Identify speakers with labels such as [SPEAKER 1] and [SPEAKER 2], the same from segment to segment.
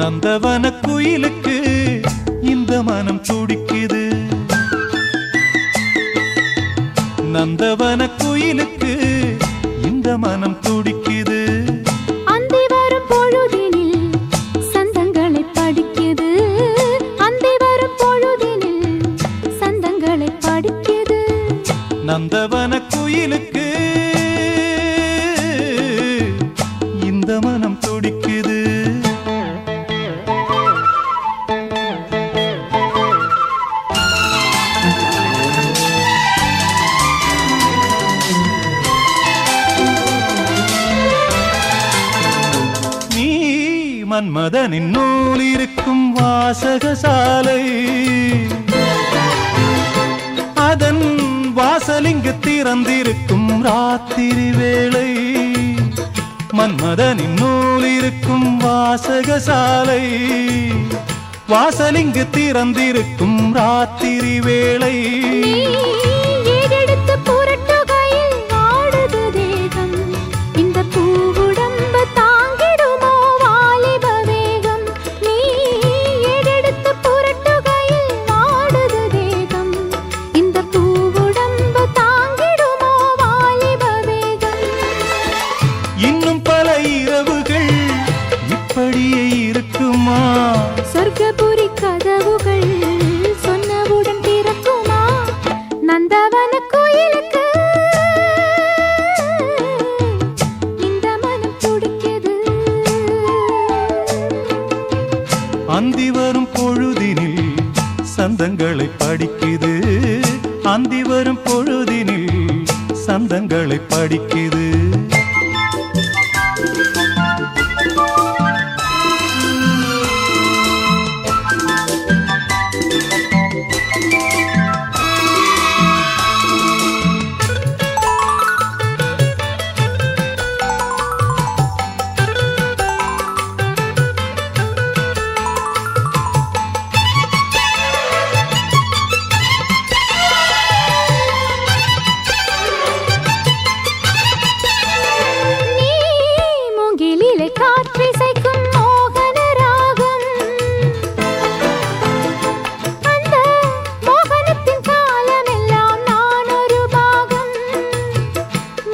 [SPEAKER 1] நந்தவன குயிலுக்கு இந்த மனம் துடிக்குது. நந்தவன குயிலுக்கு இந்த மனம் துடிக்குது.
[SPEAKER 2] அந்தி வரும் பொழுதினில் சந்தங்களை படிக்குது. அந்தி வரும் பொழுதினில் சந்தங்களை படிக்குது.
[SPEAKER 1] நந்தவன குயிலுக்கு இந்த மனம் துடிக்குது. மன்மதனின் நூல் இருக்கும் வாசகசாலை, அதன் வாசலிங்கு திறந்திருக்கும் ராத்திரி வேளை. மன்மதனின் நூல் இருக்கும் வாசகசாலை, வாசலிங்கு திறந்திருக்கும் ராத்திரி வேளை. இப்படியே இருக்குமா?
[SPEAKER 2] சொர்க்கபுரி கதவுகள் சொன்னவுடன் திறக்குமா? நந்தவன கோயிலுக்கு இந்த மனம் துடிக்குது.
[SPEAKER 1] அந்தி வரும் பொழுதினில் சந்தங்களை படிக்குது. அந்தி வரும் பொழுதினில் சந்தங்களை படிக்குது.
[SPEAKER 2] காற்றிசைக்கும் மோகன ராகம், அந்த மோகனத்தின் காலமெல்லாம் நான் ஒரு பாகம்.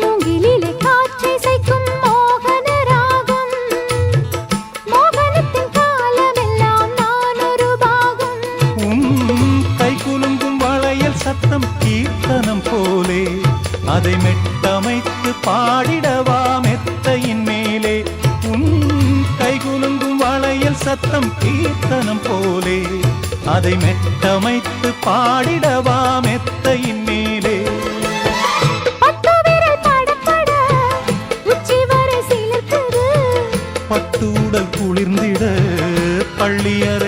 [SPEAKER 2] மூங்கிலிலே காற்றிசைக்கும் மோகன ராகம், மோகனத்தின் காலமெல்லாம் நான் ஒரு பாகம்.
[SPEAKER 1] கை குலுங்கும் வளையல் சத்தம் கீர்த்தனம் போலே, அதை மெட்டமைத்து பாடிடவா மெத்தையின் மேலே. கைகுலுங்கும் வளையல் சத்தம் கீர்த்தனம் போலே, அதை மெட்டமைத்து பாடிடவா மெத்தையின் மேலே. பட்டு உடல் குளிர்ந்திட பள்ளியற